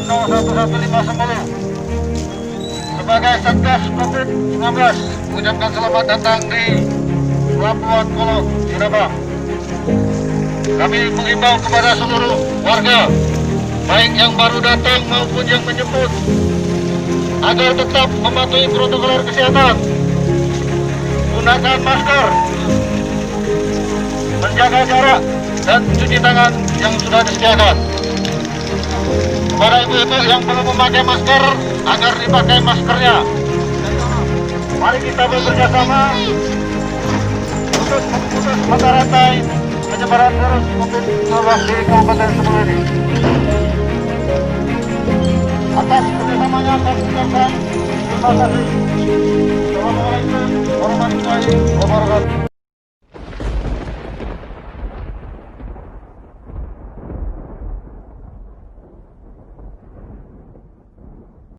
01159 sebagai Satgas COVID-19 mengucapkan selamat datang di Pelabuhan Kolok Jirabah. Kami mengimbau kepada seluruh warga, baik yang baru datang maupun yang menjemput, agar tetap mematuhi protokol kesehatan, gunakan masker, menjaga jarak, dan cuci tangan yang sudah disediakan. Kepada ibu-ibu yang belum memakai masker, agar dipakai maskernya. Mari kita bekerja sama untuk memutus mata rantai penyebaran virus COVID-19 di Kabupaten Sumelu ini. Atas kerjasamanya kami ucapkan terima kasih. Assalamualaikum warahmatullahi wabarakatuh.